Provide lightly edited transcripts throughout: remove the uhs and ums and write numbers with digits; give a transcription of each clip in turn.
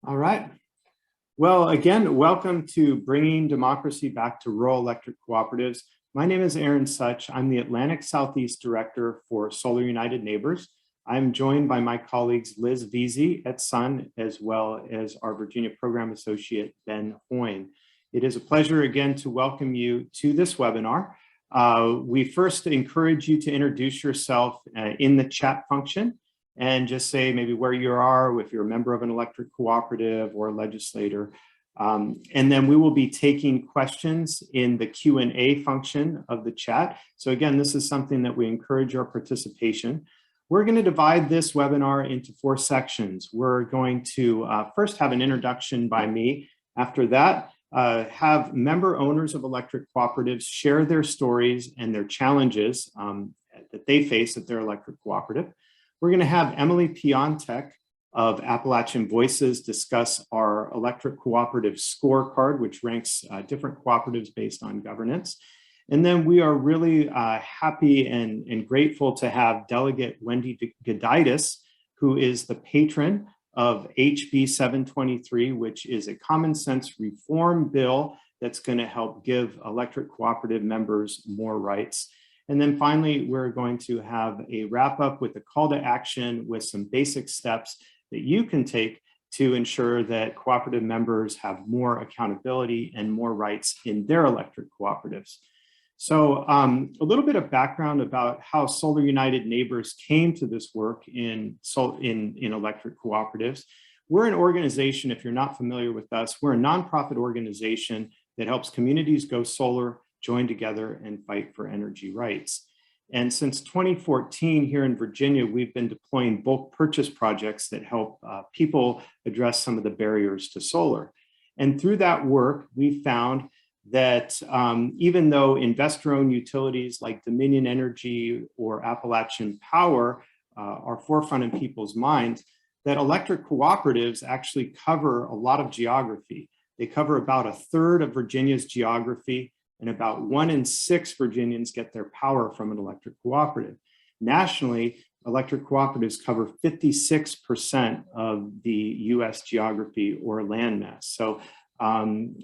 All right. Well, again, welcome to Bringing Democracy Back to Rural Electric Cooperatives. My name is Aaron Such. I'm the Atlantic Southeast Director for Solar United Neighbors. I'm joined by my colleagues Liz Veazey at Sun, as well as our Virginia Program Associate, Ben Hoyne. It is a pleasure again to welcome you to this webinar. We first encourage you to introduce yourself in the chat function and just say maybe where you are, if you're a member of an electric cooperative or a legislator. And then we will be taking questions in the Q&A function of the chat. So again, this is something that we encourage your participation. We're going to divide this webinar into 4 sections. We're going to first have an introduction by me. After that, have member owners of electric cooperatives share their stories and their challenges that they face at their electric cooperative. We're going to have Emily Piontek of Appalachian Voices discuss our electric cooperative scorecard, which ranks different cooperatives based on governance. And then we are really happy and grateful to have Delegate Gooditus, who is the patron of HB 723, which is a common sense reform bill that's going to help give electric cooperative members more rights. And then finally, we're going to have a wrap up with a call to action with some basic steps that you can take to ensure that cooperative members have more accountability and more rights in their electric cooperatives. So a little bit of background about how Solar United Neighbors came to this work in electric cooperatives. We're an organization, if you're not familiar with us, we're a nonprofit organization that helps communities go solar, join together and fight for energy rights. And since 2014 here in Virginia, we've been deploying bulk purchase projects that help people address some of the barriers to solar. And through that work, we found that even though investor-owned utilities like Dominion Energy or Appalachian Power are forefront in people's minds, that electric cooperatives actually cover a lot of geography. They cover about 1/3 of Virginia's geography, and about 1 in 6 Virginians get their power from an electric cooperative. Nationally, electric cooperatives cover 56% of the US geography or landmass. So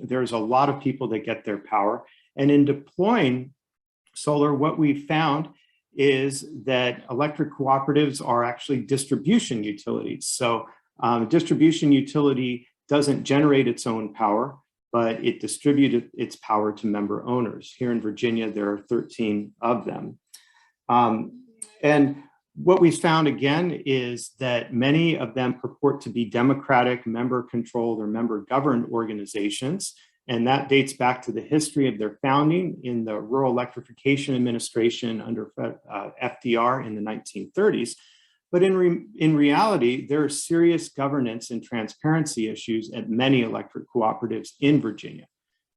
there's a lot of people that get their power. And in deploying solar, what we found is that electric cooperatives are actually distribution utilities. So distribution utility doesn't generate its own power, but it distributed its power to member owners. Here in Virginia, there are 13 of them. And what we found again is that many of them purport to be democratic, member-controlled or member-governed organizations. And that dates back to the history of their founding in the Rural Electrification Administration under FDR in the 1930s. But in reality, there are serious governance and transparency issues at many electric cooperatives in Virginia.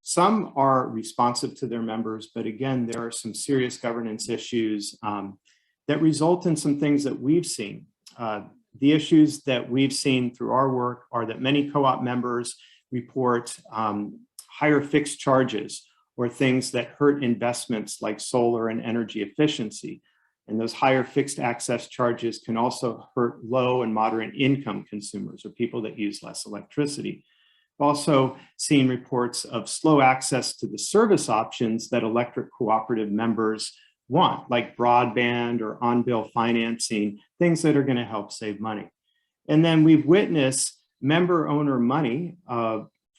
Some are responsive to their members, but again, there are some serious governance issues that result in some things that we've seen. The issues that we've seen through our work are that many co-op members report higher fixed charges or things that hurt investments like solar and energy efficiency. And those higher fixed access charges can also hurt low and moderate income consumers or people that use less electricity. We've also seen reports of slow access to the service options that electric cooperative members want, like broadband or on-bill financing, things that are going to help save money. And then we've witnessed member owner money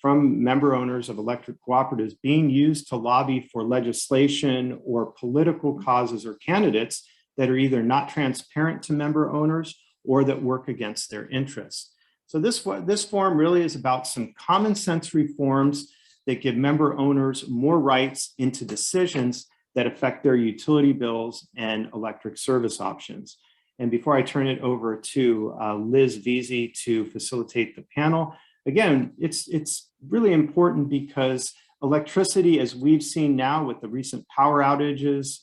from member owners of electric cooperatives being used to lobby for legislation or political causes or candidates that are either not transparent to member owners or that work against their interests. So this forum really is about some common sense reforms that give member owners more rights into decisions that affect their utility bills and electric service options. And before I turn it over to Liz Veazey to facilitate the panel, again, it's really important because electricity, as we've seen now with the recent power outages,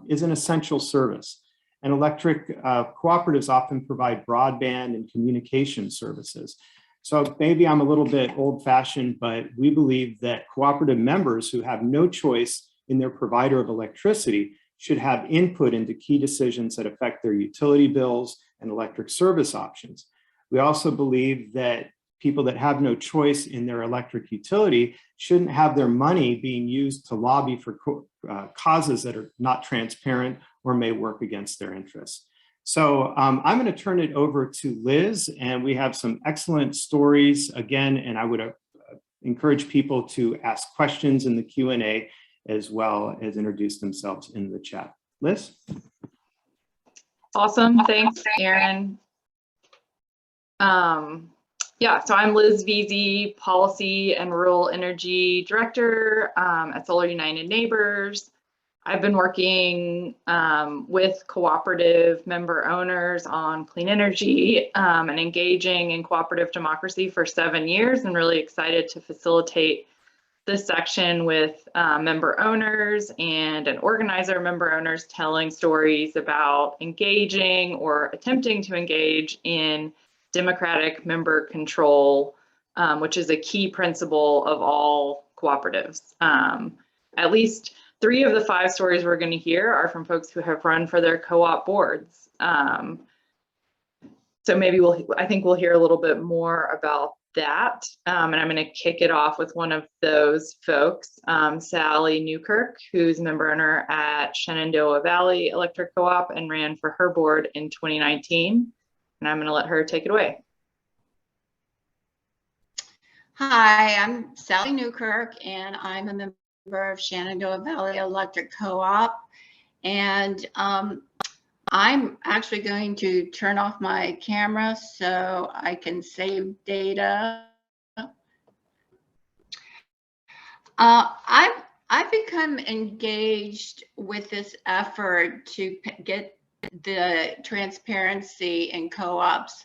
is an essential service. And electric cooperatives often provide broadband and communication services. So maybe I'm a little bit old-fashioned, but we believe that cooperative members who have no choice in their provider of electricity should have input into key decisions that affect their utility bills and electric service options. We also believe that people that have no choice in their electric utility shouldn't have their money being used to lobby for causes that are not transparent or may work against their interests. So I'm going to turn it over to Liz, and we have some excellent stories again, and I would encourage people to ask questions in the Q&A as well as introduce themselves in the chat. Liz? Awesome, thanks, Aaron. Yeah, so I'm Liz Veazey, Policy and Rural Energy Director at Solar United Neighbors. I've been working with cooperative member owners on clean energy and engaging in cooperative democracy for 7 years, and really excited to facilitate this section with member owners and an organizer member owners telling stories about engaging or attempting to engage in democratic member control, which is a key principle of all cooperatives. At least 3 of the 5 stories we're going to hear are from folks who have run for their co-op boards. So maybe I think we'll hear a little bit more about that. And I'm going to kick it off with one of those folks, Sally Newkirk, who's member owner at Shenandoah Valley Electric Co-op and ran for her board in 2019. And I'm going to let her take it away. Hi, I'm Sally Newkirk, and I'm a member of Shenandoah Valley Electric Co-op. And I'm actually going to turn off my camera so I can save data. I've become engaged with this effort to get the transparency in co-ops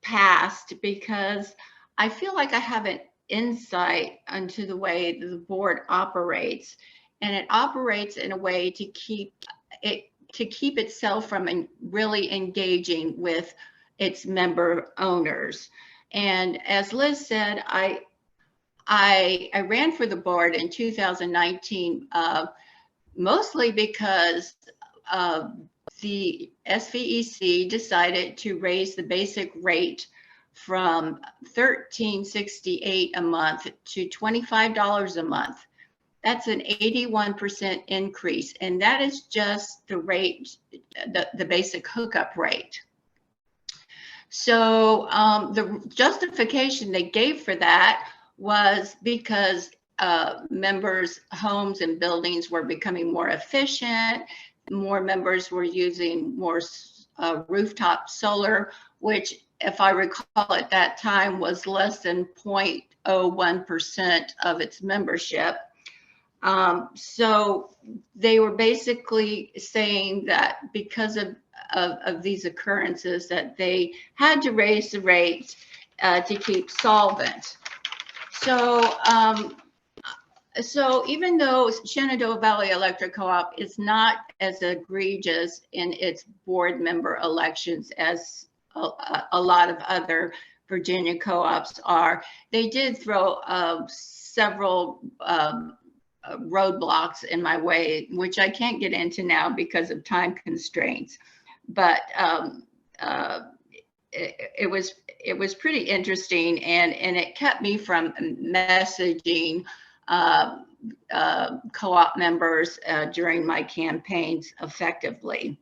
passed, because I feel like I have an insight into the way the board operates, and it operates in a way to keep itself from really engaging with its member owners. And as Liz said, I ran for the board in 2019, mostly because the SVEC decided to raise the basic rate from $13.68 a month to $25 a month. That's an 81% increase, and that is just the rate, the basic hookup rate. So the justification they gave for that was because members' homes and buildings were becoming more efficient, more members were using more rooftop solar, which, if I recall at that time, was less than 0.01% of its membership. So they were basically saying that because of these occurrences, that they had to raise the rate to keep solvent. So even though Shenandoah Valley Electric Co-op is not as egregious in its board member elections as a lot of other Virginia co-ops are, they did throw several roadblocks in my way, which I can't get into now because of time constraints. But it was pretty interesting, and it kept me from messaging co-op members during my campaigns effectively.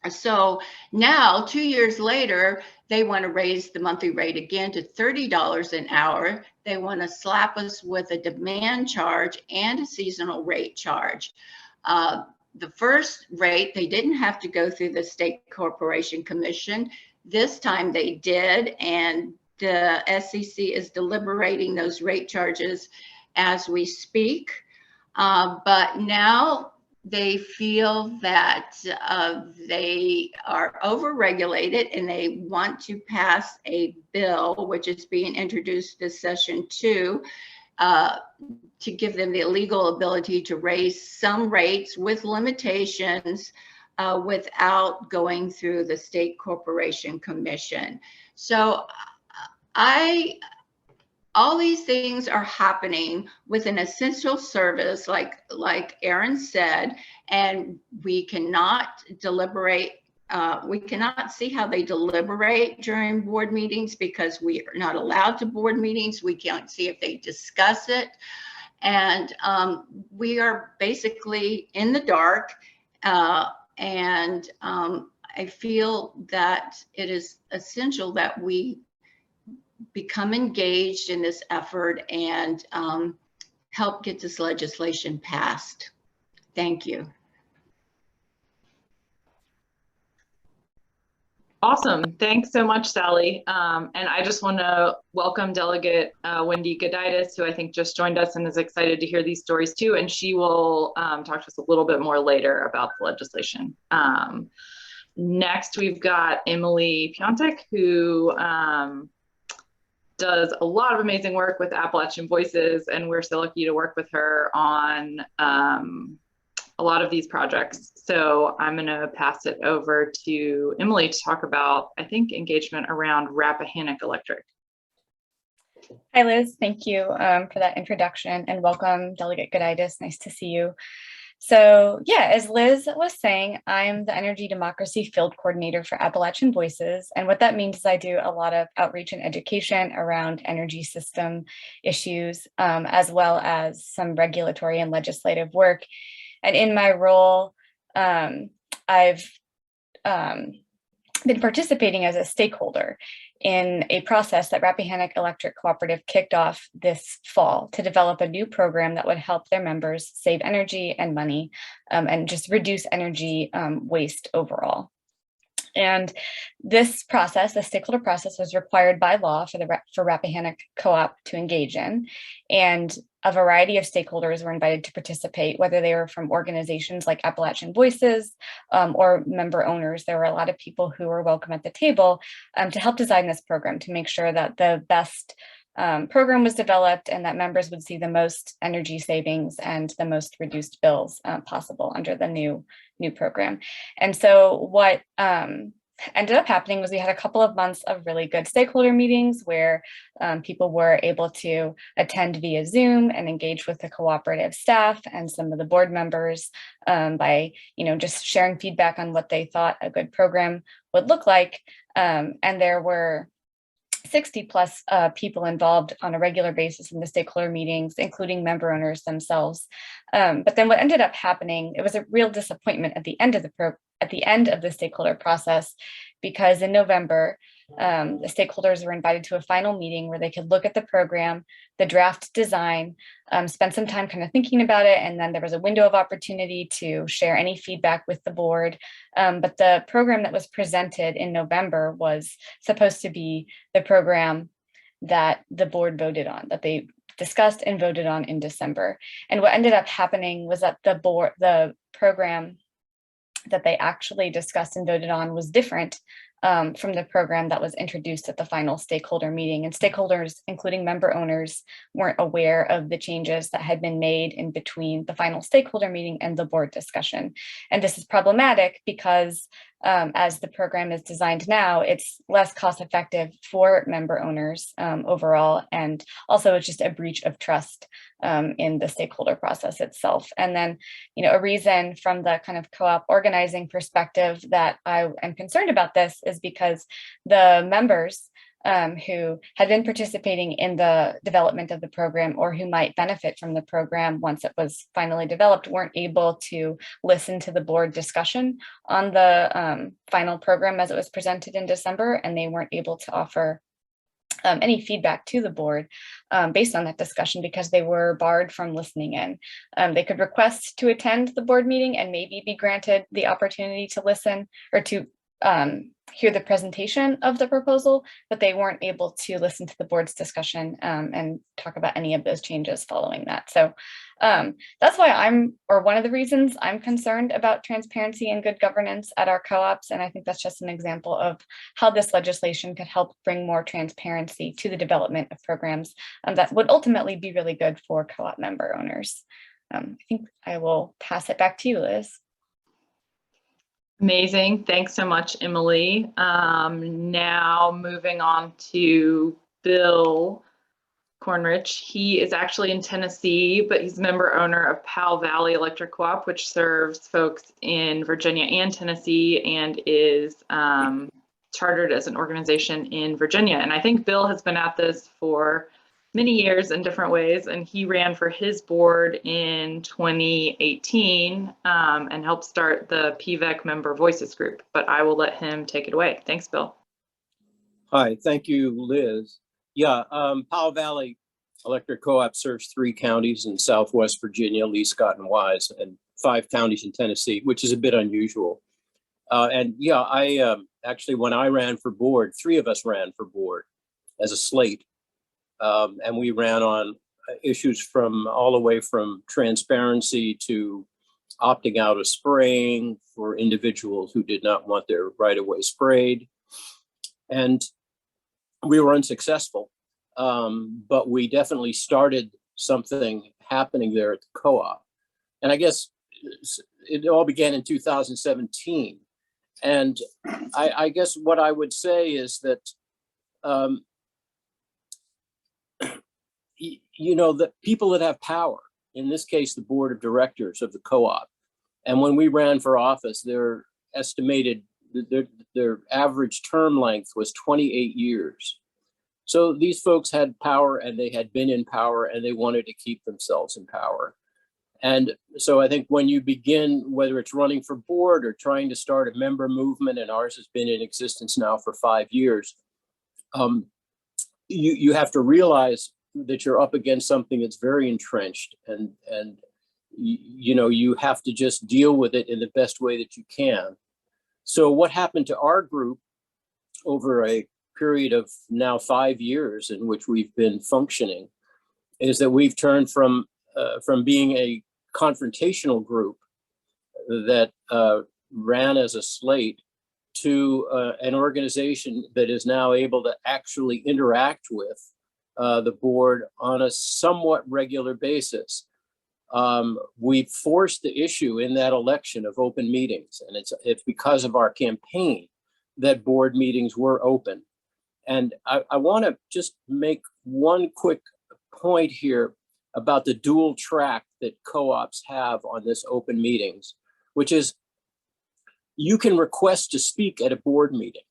So now, 2 years later, they want to raise the monthly rate again to $30 an hour. They want to slap us with a demand charge and a seasonal rate charge. The first rate, they didn't have to go through the State Corporation Commission. This time they did, and the SEC is deliberating those rate charges as we speak. But now they feel that they are overregulated, and they want to pass a bill, which is being introduced this session too, to give them the legal ability to raise some rates with limitations without going through the State Corporation Commission. So all these things are happening with an essential service, like Aaron said, and we cannot deliberate we cannot see how they deliberate during board meetings because we are not allowed to board meetings. We can't see if they discuss it. And we are basically in the dark. I feel that it is essential that we become engaged in this effort and help get this legislation passed. Thank you. Awesome. Thanks so much, Sally. And I just want to welcome Delegate Willie Justice, who I think just joined us and is excited to hear these stories too. And she will talk to us a little bit more later about the legislation. Next, we've got Emily Piontek, who does a lot of amazing work with Appalachian Voices, and we're so lucky to work with her on a lot of these projects. So I'm going to pass it over to Emily to talk about, I think, engagement around Rappahannock Electric. Hi, Liz. Thank you for that introduction, and welcome, Delegate Gooditus. Nice to see you. So yeah, as Liz was saying, I'm the Energy Democracy Field Coordinator for Appalachian Voices. And what that means is I do a lot of outreach and education around energy system issues, as well as some regulatory and legislative work. And in my role, I've been participating as a stakeholder in a process that Rappahannock Electric Cooperative kicked off this fall to develop a new program that would help their members save energy and money and just reduce energy waste overall. And this process, the stakeholder process, was required by law for Rappahannock Co-op to engage in. And a variety of stakeholders were invited to participate, whether they were from organizations like Appalachian Voices or member owners. There were a lot of people who were welcome at the table to help design this program, to make sure that the best program was developed and that members would see the most energy savings and the most reduced bills possible under the new program. And so what ended up happening was we had a couple of months of really good stakeholder meetings where people were able to attend via Zoom and engage with the cooperative staff and some of the board members by, just sharing feedback on what they thought a good program would look like. And there were 60 plus people involved on a regular basis in the stakeholder meetings, including member owners themselves. But then what ended up happening, it was a real disappointment at the end of the stakeholder process, because in November, the stakeholders were invited to a final meeting where they could look at the program, the draft design, spend some time kind of thinking about it, and then there was a window of opportunity to share any feedback with the board. But the program that was presented in November was supposed to be the program that the board voted on, that they discussed and voted on in December. And what ended up happening was that the program that they actually discussed and voted on was different from the program that was introduced at the final stakeholder meeting. And stakeholders, including member owners, weren't aware of the changes that had been made in between the final stakeholder meeting and the board discussion. And this is problematic because as the program is designed now, it's less cost effective for member owners overall. And also it's just a breach of trust in the stakeholder process itself. And then, a reason from the kind of co-op organizing perspective that I am concerned about this is because the members who had been participating in the development of the program or who might benefit from the program once it was finally developed weren't able to listen to the board discussion on the final program as it was presented in December, and they weren't able to offer any feedback to the board based on that discussion because they were barred from listening in. They could request to attend the board meeting and maybe be granted the opportunity to listen or to hear the presentation of the proposal, but they weren't able to listen to the board's discussion and talk about any of those changes following that. So that's why one of the reasons I'm concerned about transparency and good governance at our co-ops. And I think that's just an example of how this legislation could help bring more transparency to the development of programs that would ultimately be really good for co-op member owners. I think I will pass it back to you, Liz. Amazing. Thanks so much, Emily. Now moving on to Bill Cornrich. He is actually in Tennessee, but he's member owner of Powell Valley Electric Co-op, which serves folks in Virginia and Tennessee, and is chartered as an organization in Virginia. And I think Bill has been at this for many years in different ways, and he ran for his board in 2018 and helped start the SVEC Member Voices group, but I will let him take it away. Thanks, Bill. Hi, thank you, Liz. Yeah, Powell Valley Electric Co-op serves 3 counties in Southwest Virginia, Lee, Scott, and Wise, and 5 counties in Tennessee, which is a bit unusual. And yeah, I actually, when I ran for board, 3 of us ran for board as a slate. And we ran on issues from all the way from transparency to opting out of spraying for individuals who did not want their right-of-way sprayed. And we were unsuccessful, but we definitely started something happening there at the co-op. And I guess it all began in 2017. And I guess what I would say is that, you know, the people that have power, in this case, the board of directors of the co-op, and when we ran for office, their estimated, their average term length was 28 years. So these folks had power, and they had been in power, and they wanted to keep themselves in power. And so I think when you begin, whether it's running for board or trying to start a member movement, and ours has been in existence now for 5 years, you have to realize that you're up against something that's very entrenched, and you know, you have to just deal with it in the best way that you can. So what happened to our group over a period of now 5 years in which we've been functioning is that we've turned from being a confrontational group that ran as a slate to an organization that is now able to actually interact with the board on a somewhat regular basis. We forced the issue in that election of open meetings, and it's because of our campaign that board meetings were open. And I want to just make one quick point here about the dual track that co-ops have on this open meetings, which is you can request to speak at a board meeting.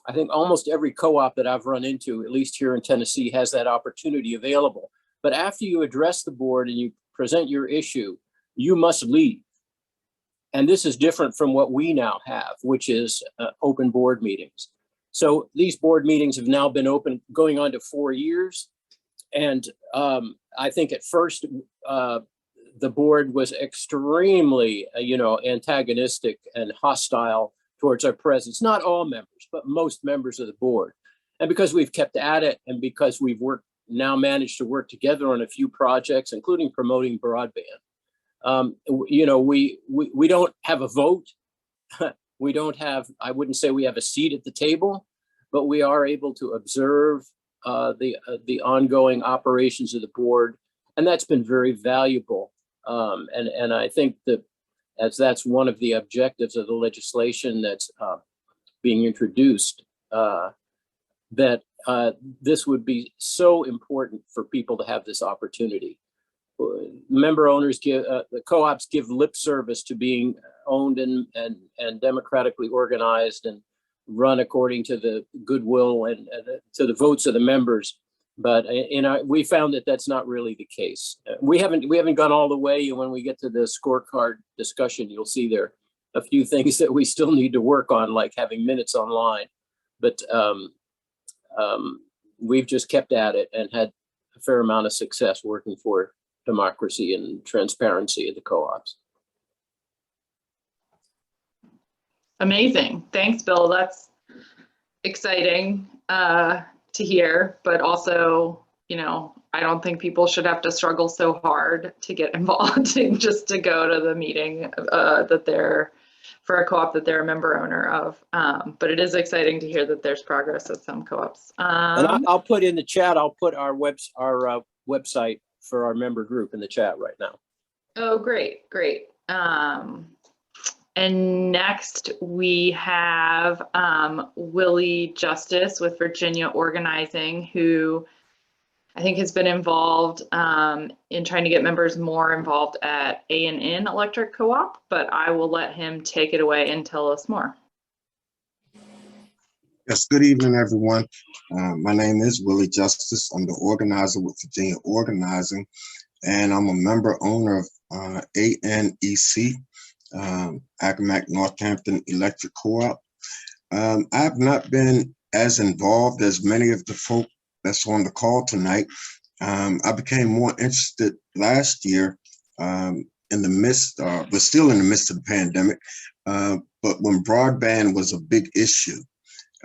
I think almost every co-op that I've run into, at least here in Tennessee, has that opportunity available. But after you address the board and you present your issue, you must leave. And this is different from what we now have, which is open board meetings. So these board meetings have now been open going on to 4 years. And I think at first the board was extremely, antagonistic and hostile towards our presence. Not all members, but most members of the board. And because we've kept at it, and because we've now managed to work together on a few projects, including promoting broadband, we don't have a vote. We don't have, I wouldn't say we have a seat at the table, but we are able to observe the ongoing operations of the board, and that's been very valuable. And I think that as that's one of the objectives of the legislation that's being introduced, that this would be so important for people to have this opportunity. Member owners give, the co-ops give lip service to being owned and democratically organized and run according to the goodwill and to the votes of the members. But we found that that's not really the case. We haven't gone all the way. And when we get to the scorecard discussion, you'll see there a few things that we still need to work on, like having minutes online. But we've just kept at it and had a fair amount of success working for democracy and transparency of the co-ops. Amazing. Thanks, Bill. That's exciting to hear, but also, I don't think people should have to struggle so hard to get involved just to go to the meeting that they're for a co-op that they're a member owner of. But it is exciting to hear that there's progress at some co-ops. And I'll put in the chat, I'll put our website for our member group in the chat right now. Oh, great. And next we have Willie Justice with Virginia Organizing, who I think has been involved in trying to get members more involved at A&N Electric Co-op, but I will let him take it away and tell us more. Yes, good evening, everyone. My name is Willie Justice. I'm the organizer with Virginia Organizing, and I'm a member owner of ANEC, Accomack Northampton Electric Co-op. I have not been as involved as many of the folk that's on the call tonight. I became more interested last year in the midst, but still in the midst of the pandemic, but when broadband was a big issue.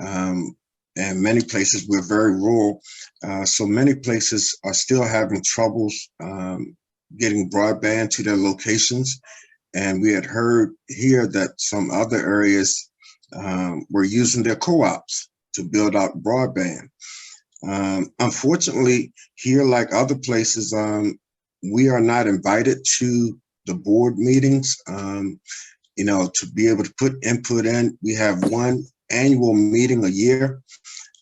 And many places, we're very rural, so many places are still having troubles getting broadband to their locations. And we had heard here that some other areas were using their co-ops to build out broadband. Unfortunately, here, like other places, we are not invited to the board meetings, you know, to be able to put input in. We have one annual meeting a year,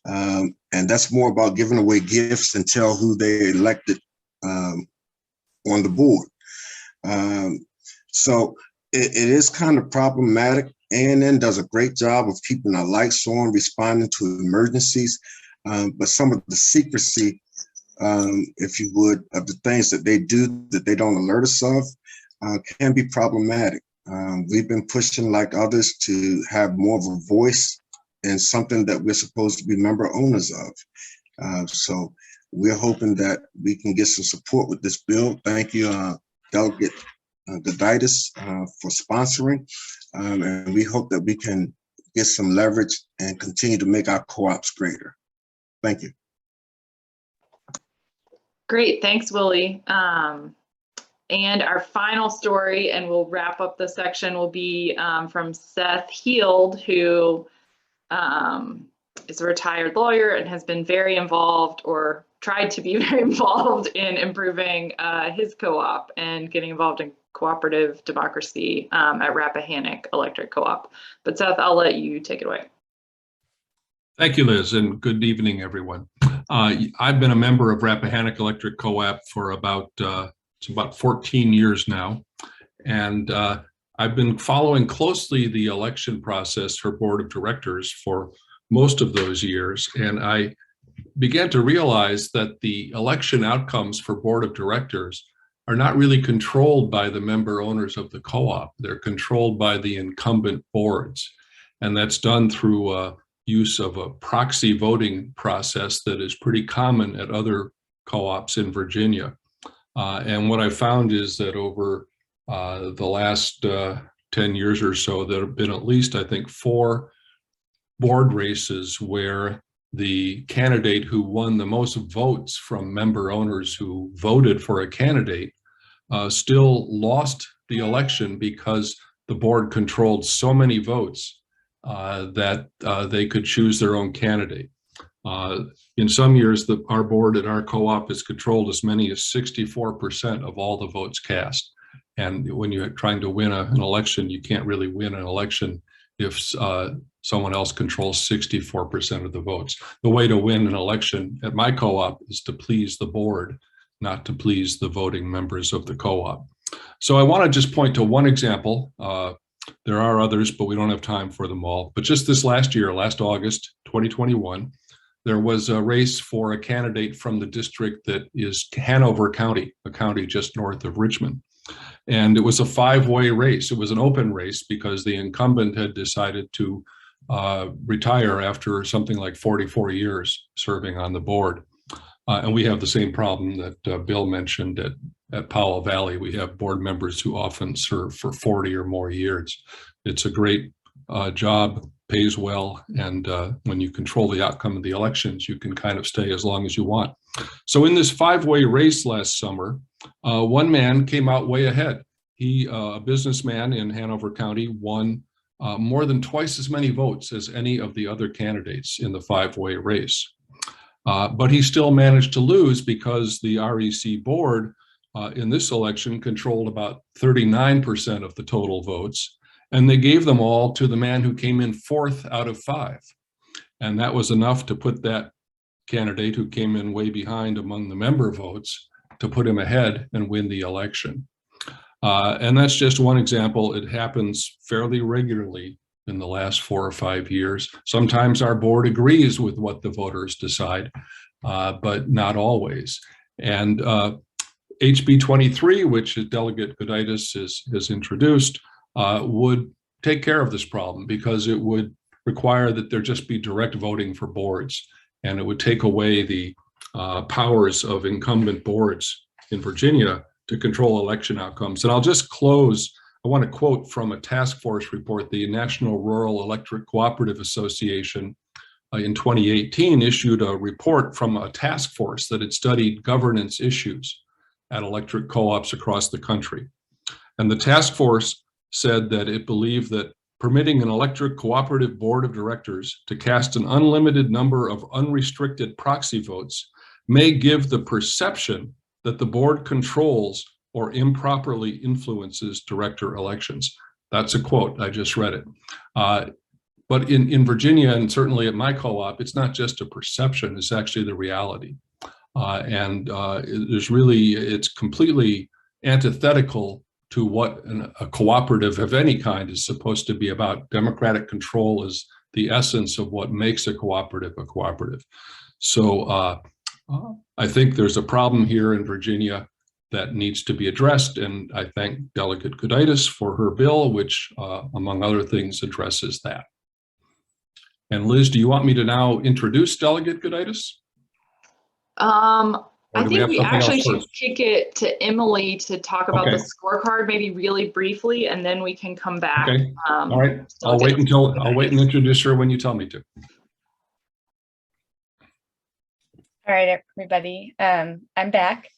and that's more about giving away gifts and tell who they elected on the board. So it is kind of problematic. A&N does a great job of keeping our lights on, responding to emergencies, but some of the secrecy, if you would, of the things that they do that they don't alert us of can be problematic. We've been pushing, like others, to have more of a voice in something that we're supposed to be member owners of. So we're hoping that we can get some support with this bill. Thank you, Delegate Gooditus, for sponsoring. And we hope that we can get some leverage and continue to make our co-ops greater. Thank you. Great, thanks, Willie. And our final story, and we'll wrap up the section, will be from Seth Heald, who is a retired lawyer and has been very involved, or tried to be very involved, in improving his co-op and getting involved in cooperative democracy at Rappahannock Electric Co-op. But Seth, I'll let you take it away. Thank you, Liz, and good evening, everyone. I've been a member of Rappahannock Electric Co-op for about 14 years now, and I've been following closely the election process for board of directors for most of those years, and I began to realize that the election outcomes for board of directors are not really controlled by the member owners of the co-op. They're controlled by the incumbent boards, and that's done through use of a proxy voting process that is pretty common at other co-ops in Virginia. And what I found is that over the last 10 years or so, there have been at least, I think, 4 board races where the candidate who won the most votes from member owners who voted for a candidate still lost the election because the board controlled so many votes that they could choose their own candidate. In some years, our board and our co-op has controlled as many as 64% of all the votes cast. And when you're trying to win an election, you can't really win an election if someone else controls 64% of the votes. The way to win an election at my co-op is to please the board, not to please the voting members of the co-op. So I want to just point to one example. There are others, but we don't have time for them all. But just this last year, last August 2021, there was a race for a candidate from the district that is Hanover County, a county just north of Richmond. And it was a 5-way race. It was an open race because the incumbent had decided to retire after something like 44 years serving on the board. And we have the same problem that Bill mentioned at Powell Valley. We have board members who often serve for 40 or more years. It's a great job, pays well, and when you control the outcome of the elections, you can kind of stay as long as you want. So in this 5-way race last summer, one man came out way ahead. He, a businessman in Hanover County, won more than twice as many votes as any of the other candidates in the 5-way race. But he still managed to lose because the REC board in this election controlled about 39% of the total votes, and they gave them all to the man who came in 4th out of 5. And that was enough to put that candidate who came in way behind among the member votes to put him ahead and win the election. And that's just one example. It happens fairly regularly in the last 4 or 5 years. Sometimes our board agrees with what the voters decide, but not always. And HB 23, which Delegate Gooditus has introduced, would take care of this problem, because it would require that there just be direct voting for boards, and it would take away the powers of incumbent boards in Virginia to control election outcomes. And I'll just close. I want to quote from a task force report. The National Rural Electric Cooperative Association in 2018 issued a report from a task force that had studied governance issues at electric co-ops across the country. And the task force said that it believed that permitting an electric cooperative board of directors to cast an unlimited number of unrestricted proxy votes may give the perception that the board controls or improperly influences director elections. That's a quote, I just read it. But in Virginia, and certainly at my co-op, it's not just a perception, it's actually the reality. It's completely antithetical to what a cooperative of any kind is supposed to be about. Democratic control is the essence of what makes a cooperative a cooperative. So I think there's a problem here in Virginia that needs to be addressed, and I thank Delegate Gooditus for her bill, which among other things addresses that. And Liz, do you want me to now introduce Delegate Gooditus? I think we actually should kick it to Emily to talk about the scorecard, maybe really briefly, and then we can come back. Okay. All right. I'll wait and introduce her when you tell me to. All right, everybody. I'm back.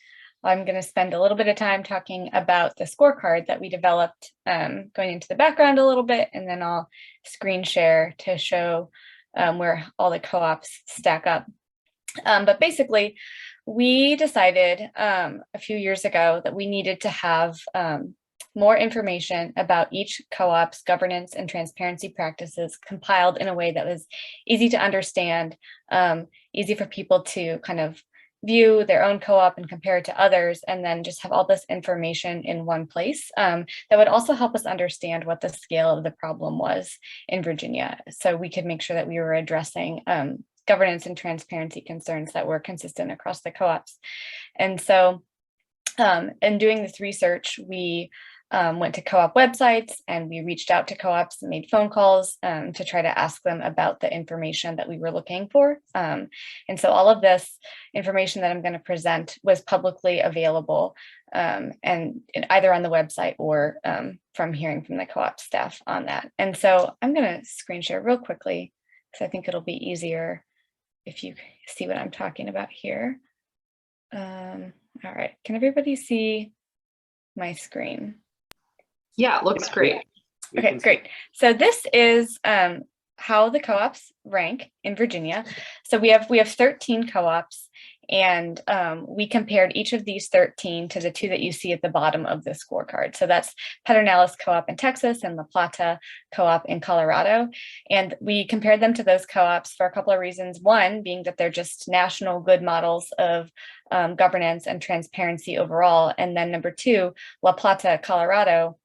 I'm going to spend a little bit of time talking about the scorecard that we developed, going into the background a little bit, and then I'll screen share to show where all the co-ops stack up. But basically, we decided a few years ago that we needed to have more information about each co-op's governance and transparency practices compiled in a way that was easy to understand, easy for people to kind of view their own co-op and compare it to others, and then just have all this information in one place that would also help us understand what the scale of the problem was in Virginia, so we could make sure that we were addressing governance and transparency concerns that were consistent across the co-ops. And so in doing this research, we went to co-op websites, and we reached out to co-ops and made phone calls to try to ask them about the information that we were looking for. And so all of this information that I'm going to present was publicly available, and either on the website or from hearing from the co-op staff on that. And so I'm going to screen share real quickly, because I think it'll be easier if you see what I'm talking about here. All right, can everybody see my screen? Yeah, it looks great. Okay, great. So this is how the co-ops rank in Virginia. So we have 13 co-ops, and we compared each of these 13 to the 2 that you see at the bottom of the scorecard. So that's Pedernales Co-op in Texas and La Plata Co-op in Colorado. And we compared them to those co-ops for a couple of reasons. One being that they're just national good models of governance and transparency overall. And then number 2, La Plata, Colorado,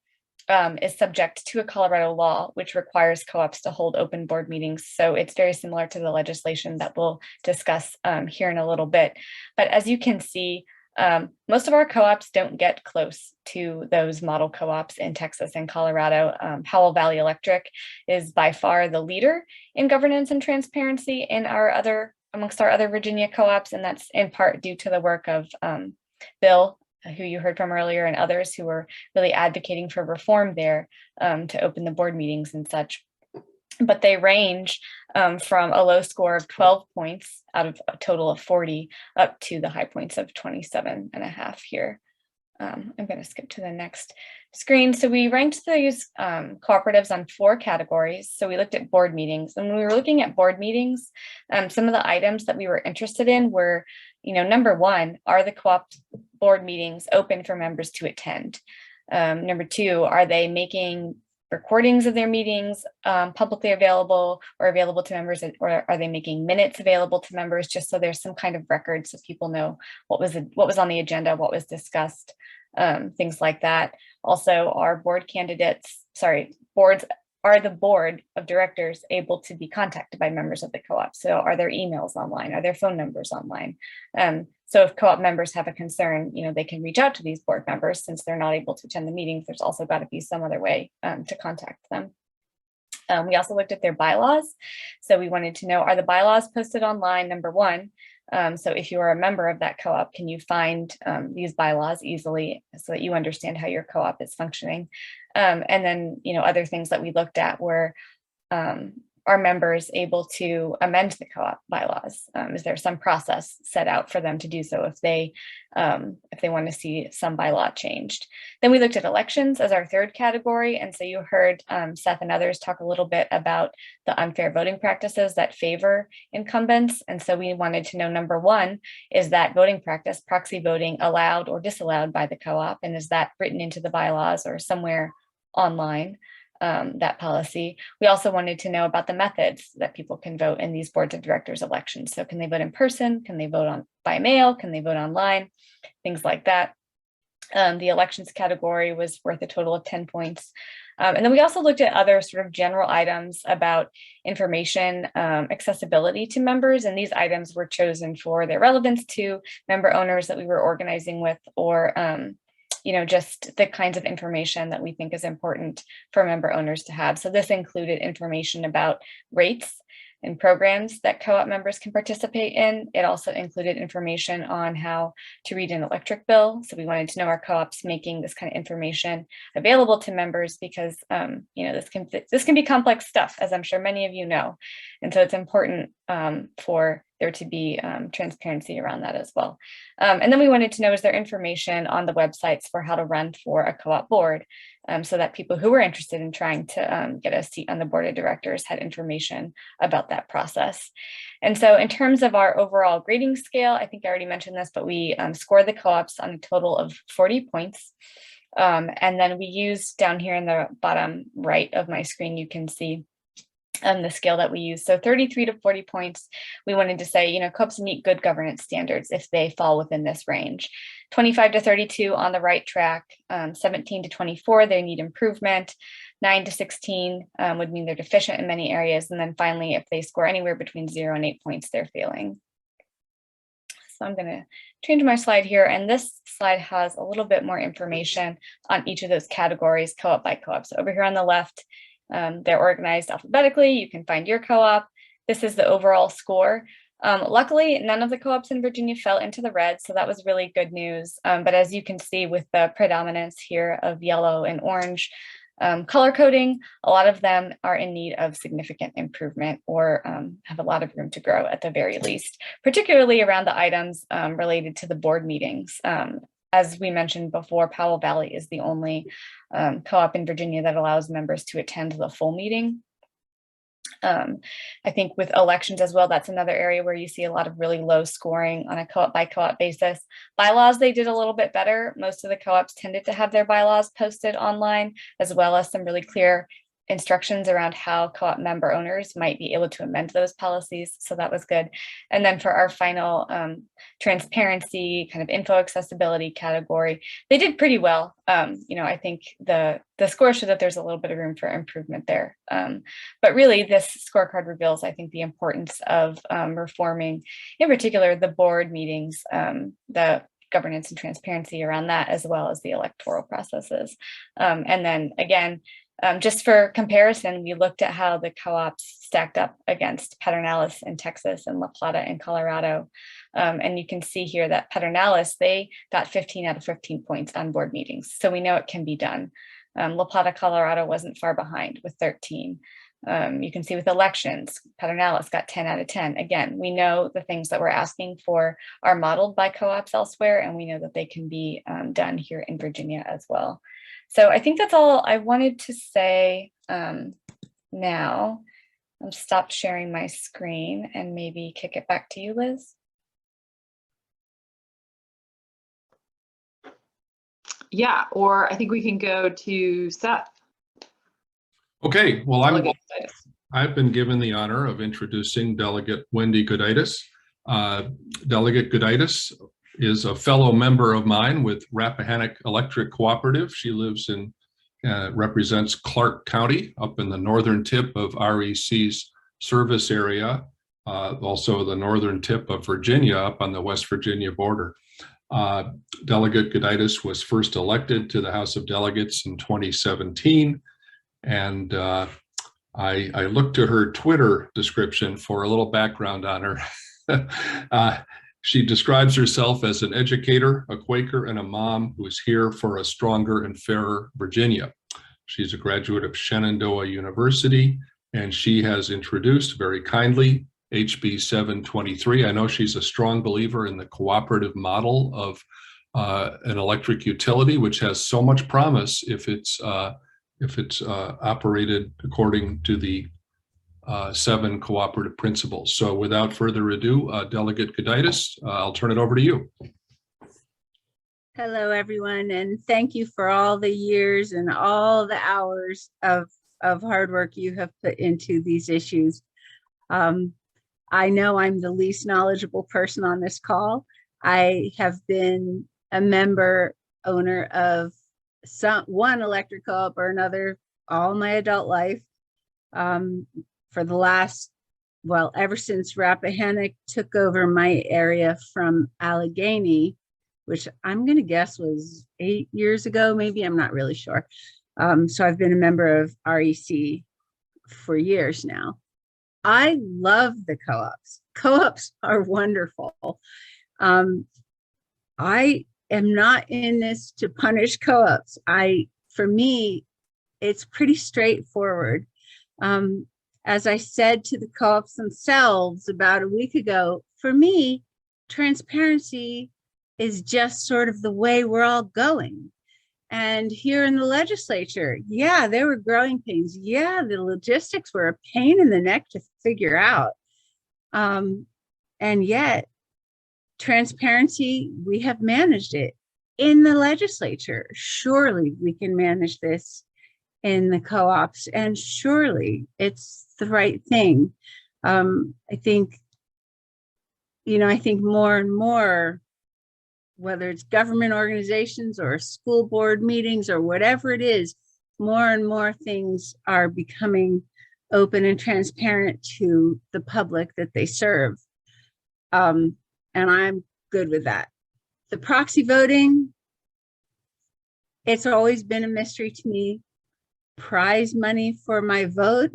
is subject to a Colorado law, which requires co-ops to hold open board meetings. So it's very similar to the legislation that we'll discuss here in a little bit. But as you can see, most of our co-ops don't get close to those model co-ops in Texas and Colorado. Powell Valley Electric is by far the leader in governance and transparency amongst our other Virginia co-ops, and that's in part due to the work of Bill, who you heard from earlier, and others who were really advocating for reform there to open the board meetings and such. But they range from a low score of 12 points out of a total of 40 up to the high points of 27.5 here. I'm going to skip to the next screen. So we ranked these cooperatives on 4 categories. So we looked at board meetings, and when we were looking at board meetings, some of the items that we were interested in were, number 1, are the co-op board meetings open for members to attend? Number 2, are they making recordings of their meetings publicly available or available to members, or are they making minutes available to members, just so there's some kind of record so people know what was on the agenda, what was discussed, things like that. Also, are are the board of directors able to be contacted by members of the co-op? So are their emails online? Are their phone numbers online? So if co-op members have a concern, they can reach out to these board members. Since they're not able to attend the meetings, there's also got to be some other way to contact them. We also looked at their bylaws. So we wanted to know, are the bylaws posted online, number one? So if you are a member of that co-op, can you find these bylaws easily so that you understand how your co-op is functioning? And then, other things that we looked at were, are members able to amend the co-op bylaws? Is there some process set out for them to do so if they want to see some bylaw changed? Then we looked at elections as our third category. And so you heard Seth and others talk a little bit about the unfair voting practices that favor incumbents. And so we wanted to know, number one, is that voting practice, proxy voting, allowed or disallowed by the co-op? And is that written into the bylaws or somewhere online? That policy. We also wanted to know about the methods that people can vote in these boards of directors elections. So can they vote in person? Can they vote by mail? Can they vote online? Things like that. The elections category was worth a total of 10 points. And then we also looked at other sort of general items about information accessibility to members. And these items were chosen for their relevance to member owners that we were organizing with, or just the kinds of information that we think is important for member owners to have. So this included information about rates and programs that co-op members can participate in. It also included information on how to read an electric bill. So we wanted to know, are co-ops making this kind of information available to members, because this can be complex stuff, as I'm sure many of you know. And so it's important for there to be transparency around that as well. And then we wanted to know, is there information on the websites for how to run for a co-op board, so that people who were interested in trying to get a seat on the board of directors had information about that process. And so in terms of our overall grading scale, I think I already mentioned this, but we scored the co-ops on a total of 40 points. And then we used, down here in the bottom right of my screen, you can see the scale that we use. So 33 to 40 points, we wanted to say, co-ops meet good governance standards if they fall within this range. 25 to 32 on the right track, 17 to 24, they need improvement. 9 to 16 would mean they're deficient in many areas. And then finally, if they score anywhere between 0 and 8 points, they're failing. So I'm going to change my slide here. And this slide has a little bit more information on each of those categories, co-op by co-op. So over here on the left, they're organized alphabetically. You can find your co-op. This is the overall score. Luckily, none of the co-ops in Virginia fell into the red, so that was really good news. But as you can see with the predominance here of yellow and orange color coding, a lot of them are in need of significant improvement, or have a lot of room to grow at the very least, particularly around the items related to the board meetings. As we mentioned before, Powell Valley is the only co-op in Virginia that allows members to attend the full meeting. I think with elections as well, that's another area where you see a lot of really low scoring on a co-op by co-op basis. Bylaws, they did a little bit better. Most of the co-ops tended to have their bylaws posted online, as well as some really clear instructions around how co-op member owners might be able to amend those policies. So that was good. And then for our final transparency, kind of info accessibility category, they did pretty well. I think the score showed that there's a little bit of room for improvement there. But really this scorecard reveals, I think, the importance of reforming, in particular, the board meetings, the governance and transparency around that, as well as the electoral processes. And then again, just for comparison, we looked at how the co-ops stacked up against Pedernales in Texas and La Plata in Colorado. And you can see here that Pedernales, they got 15 out of 15 points on board meetings. So we know it can be done. La Plata, Colorado wasn't far behind with 13. You can see with elections, Pedernales got 10 out of 10. Again, we know the things that we're asking for are modeled by co-ops elsewhere, and we know that they can be done here in Virginia as well. So I think that's all I wanted to say now. I'll stop sharing my screen and maybe kick it back to you, Liz. Yeah, or I think we can go to Seth. Okay, well, Delegate Gooditus. I've been given the honor of introducing Delegate Wendy Gooditus. Delegate Gooditus is a fellow member of mine with Rappahannock Electric Cooperative. She lives in, represents Clark County up in the northern tip of REC's service area, also the northern tip of Virginia up on the West Virginia border. Delegate Gooditus was first elected to the House of Delegates in 2017. And I looked to her Twitter description for a little background on her. She describes herself as an educator, a Quaker, and a mom who is here for a stronger and fairer Virginia. She's a graduate of Shenandoah University, and she has introduced very kindly HB 723. I know she's a strong believer in the cooperative model of an electric utility, which has so much promise if it's operated according to the 7 cooperative principles. So without further ado, Delegate Gooditus, I'll turn it over to you. Hello, everyone, and thank you for all the years and all the hours of hard work you have put into these issues. I know I'm the least knowledgeable person on this call. I have been a member owner of one electric co-op or another all my adult life. For the last, well, ever since Rappahannock took over my area from Allegheny, which I'm going to guess was 8 years ago, maybe, I'm not really sure. So I've been a member of REC for years now. I love the co-ops. Co-ops are wonderful. I am not in this to punish co-ops. For me, it's pretty straightforward. As I said to the co-ops themselves about a week ago, for me, transparency is just sort of the way we're all going. And here in the legislature, yeah, there were growing pains. Yeah, the logistics were a pain in the neck to figure out. And yet, transparency, we have managed it in the legislature. Surely we can manage this in the co-ops, and surely it's the right thing. I think more and more, whether it's government organizations or school board meetings or whatever it is, more and more things are becoming open and transparent to the public that they serve. And I'm good with that. The proxy voting, it's always been a mystery to me. Prize money for my vote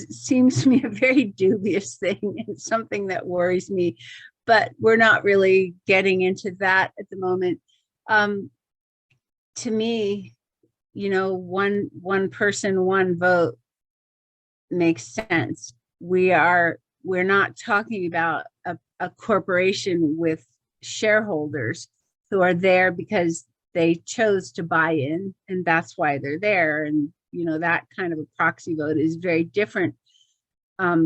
seems to me a very dubious thing and something that worries me, but we're not really getting into that at the moment. To me, one person, one vote makes sense. We're not talking about a corporation with shareholders who are there because they chose to buy in, and that's why they're there. And, that kind of a proxy vote is very different. A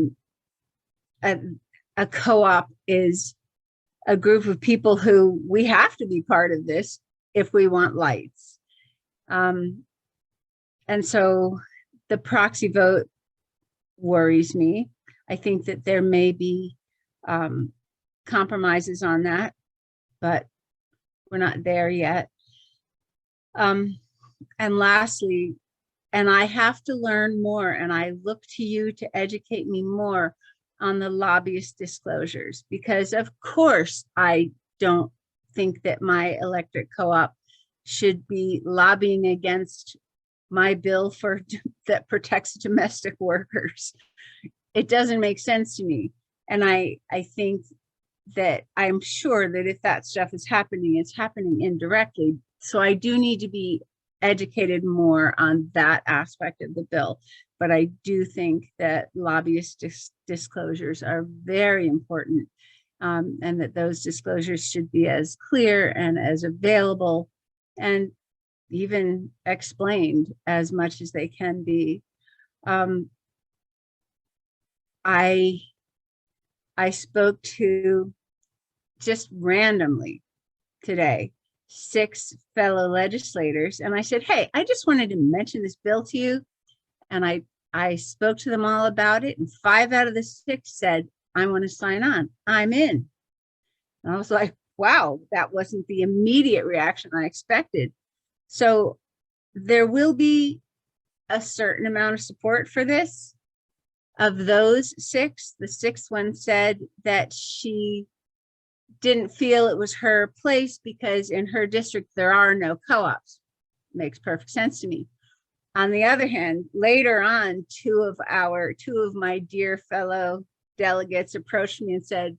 co-op is a group of people who we have to be part of this if we want lights. And so the proxy vote worries me. I think that there may be compromises on that, but we're not there yet. And lastly, and I have to learn more, and I look to you to educate me more on the lobbyist disclosures, because of course I don't think that my electric co-op should be lobbying against my bill that protects domestic workers. It doesn't make sense to me. And I think that I'm sure that if that stuff is happening, it's happening indirectly. So I do need to be educated more on that aspect of the bill. But I do think that lobbyist disclosures are very important, and that those disclosures should be as clear and as available and even explained as much as they can be. I spoke to, just randomly today, 6 fellow legislators. And I said, hey, I just wanted to mention this bill to you. And I spoke to them all about it. And 5 out of the 6 said, I want to sign on. I'm in. And I was like, wow, that wasn't the immediate reaction I expected. So there will be a certain amount of support for this. Of those 6, the 6th one said that she didn't feel it was her place because in her district there are no co-ops. Makes perfect sense to me. On the other hand, later on, 2 of my dear fellow delegates approached me and said,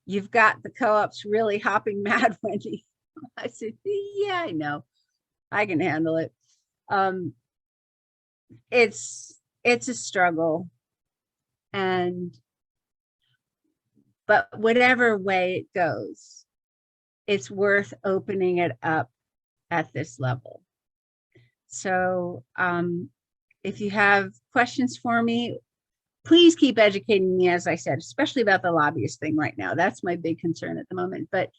you've got the co-ops really hopping mad, Wendy. I said, yeah, I know, I can handle it. It's a struggle, but whatever way it goes, it's worth opening it up at this level. So if you have questions for me, please keep educating me, as I said, especially about the lobbyist thing right now. That's my big concern at the moment. But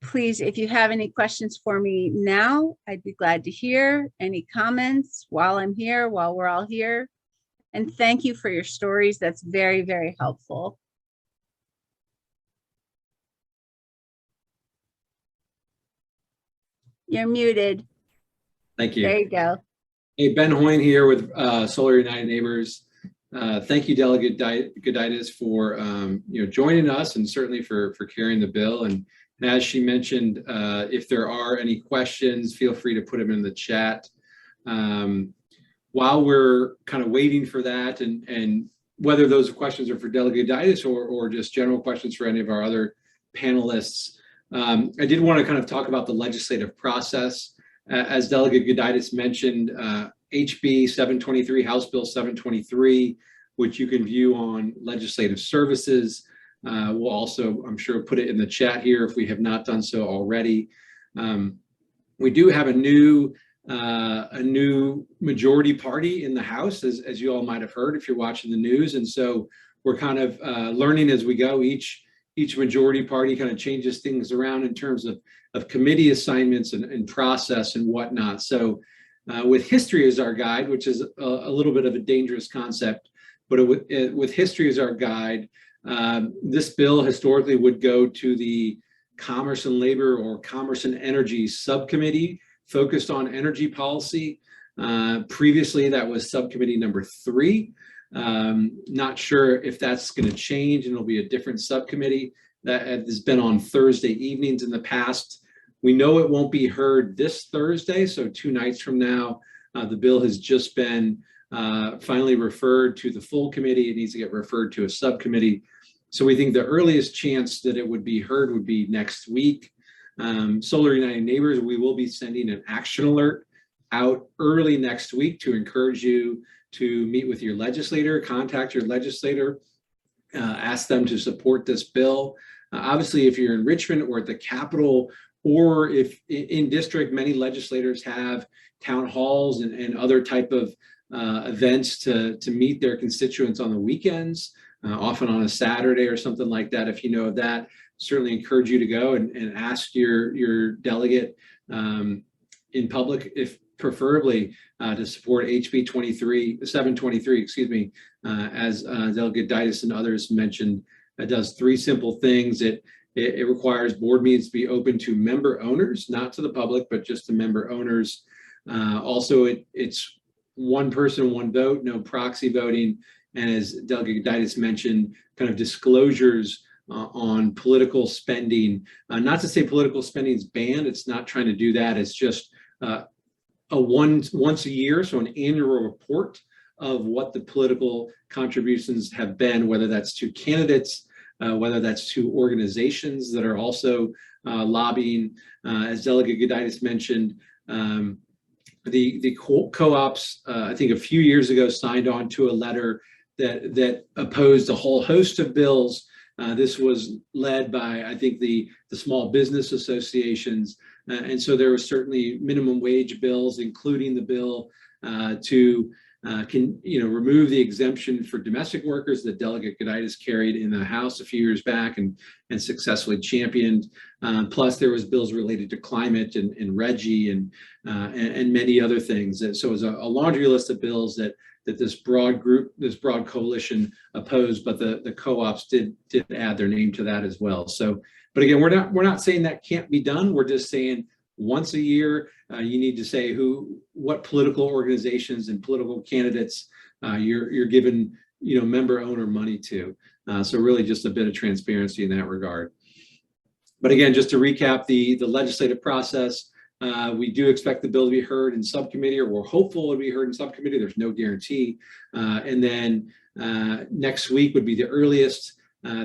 please, if you have any questions for me now, I'd be glad to hear any comments while I'm here, while we're all here. And thank you for your stories. That's very, very helpful. You're muted. Thank you. There you go. Hey, Ben Hoyne here with Solar United Neighbors. Thank you, Delegate Gooditus, for joining us and certainly for carrying the bill. And as she mentioned, if there are any questions, feel free to put them in the chat. While we're kind of waiting for that, and whether those questions are for Delegate Gooditus or just general questions for any of our other panelists, I did want to kind of talk about the legislative process. As Delegate Gooditus mentioned, HB 723, House Bill 723, which you can view on Legislative Services. We'll also, I'm sure, put it in the chat here if we have not done so already. We do have a new majority party in the House, as you all might have heard if you're watching the news. And so we're kind of learning as we go. Each majority party kind of changes things around in terms of committee assignments and process and whatnot. So with history as our guide, which is a little bit of a dangerous concept, but with history as our guide, this bill historically would go to the Commerce and Labor or Commerce and Energy Subcommittee focused on energy policy. Previously, that was subcommittee number 3. Not sure if that's going to change and it'll be a different subcommittee that has been on Thursday evenings in the past. We know it won't be heard this Thursday, so 2 nights from now. The bill has just been finally referred to the full committee. It needs to get referred to a subcommittee. So we think the earliest chance that it would be heard would be next week. Solar United Neighbors, we will be sending an action alert out early next week to encourage you to meet with your legislator, contact your legislator, ask them to support this bill. Obviously, if you're in Richmond or at the Capitol, or if in district, many legislators have town halls and other type of events to meet their constituents on the weekends, often on a Saturday or something like that. If you know of that, certainly encourage you to go and ask your delegate in public, if preferably to support HB 723, excuse me, as Delegate Gooditus and others mentioned. It does 3 simple things. It requires board meetings to be open to member owners, not to the public, but just to member owners. Also, it's 1 person, 1 vote, no proxy voting. And as Delegate Gooditus mentioned, kind of disclosures on political spending. Not to say political spending is banned. It's not trying to do that. It's just once a year, so an annual report of what the political contributions have been, whether that's to candidates, whether that's to organizations that are also lobbying. As Delegate Gooditus mentioned, the co-ops, I think a few years ago, signed on to a letter that opposed a whole host of bills. This was led by, I think, the small business associations. And so there were certainly minimum wage bills, including the bill to can remove the exemption for domestic workers that Delegate Gooditus carried in the House a few years back and successfully championed. Plus, there was bills related to climate and REGI and many other things. And so it was a laundry list of bills that this broad coalition opposed, but the co-ops did add their name to that as well. So, but again, we're not saying that can't be done. We're just saying once a year, you need to say what political organizations and political candidates you're giving member owner money to. So really just a bit of transparency in that regard. But again, just to recap the legislative process, we do expect the bill to be heard in subcommittee, or we're hopeful it'll be heard in subcommittee. There's no guarantee. And then next week would be the earliest.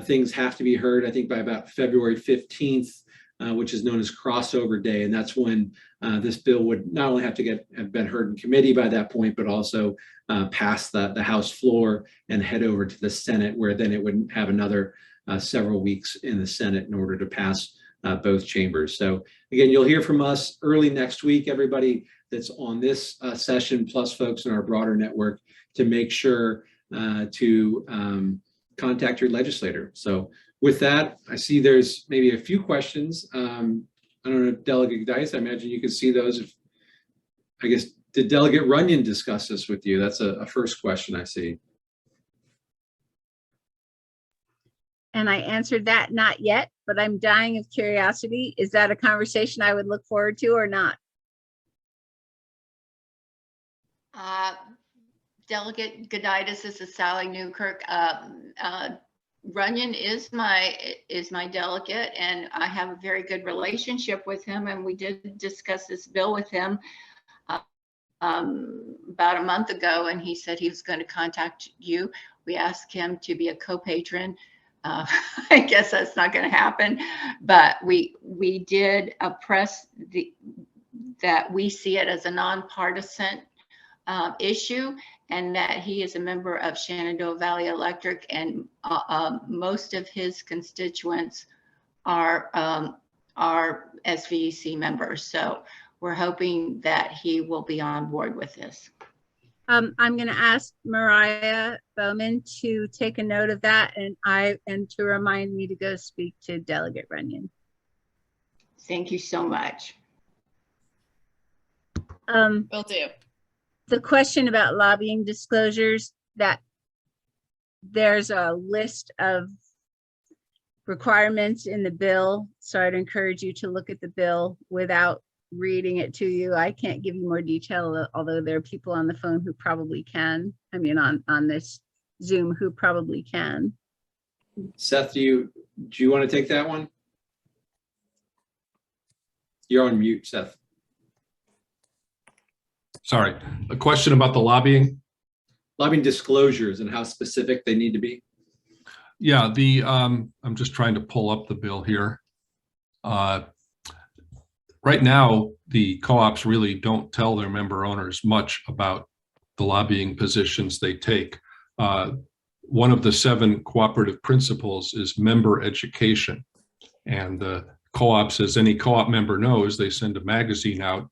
Things have to be heard, I think, by about February 15th. Which is known as crossover day. And that's when this bill would not only have to have been heard in committee by that point, but also pass the House floor and head over to the Senate, where then it would have another several weeks in the Senate in order to pass both chambers. So again, you'll hear from us early next week, everybody that's on this session, plus folks in our broader network, to make sure to contact your legislator. So with that, I see there's maybe a few questions. I don't know, Delegate Gooditus, I imagine you can see those. I guess, did Delegate Runyon discuss this with you? That's a first question I see. And I answered that, not yet, but I'm dying of curiosity. Is that a conversation I would look forward to or not? Delegate Gooditus, this is Sally Newkirk. Runyon is my delegate, and I have a very good relationship with him, and we did discuss this bill with him about a month ago, and he said he was going to contact you. We asked him to be a co-patron. I guess that's not going to happen, but we did press that we see it as a nonpartisan issue, and that he is a member of Shenandoah Valley Electric, and most of his constituents are SVEC members. So we're hoping that he will be on board with this. I'm going to ask Mariah Bowman to take a note of that, and to remind me to go speak to Delegate Runyon. Thank you so much. Will do. The question about lobbying disclosures, that there's a list of requirements in the bill. So I'd encourage you to look at the bill without reading it to you. I can't give you more detail, although there are people on the phone who probably can. I mean, on this Zoom who probably can. Seth, do you want to take that one? You're on mute, Seth. Sorry, a question about the lobbying? Lobbying disclosures and how specific they need to be. Yeah, I'm just trying to pull up the bill here. Right now, the co-ops really don't tell their member owners much about the lobbying positions they take. One of the 7 cooperative principles is member education. And the co-ops, as any co-op member knows, they send a magazine out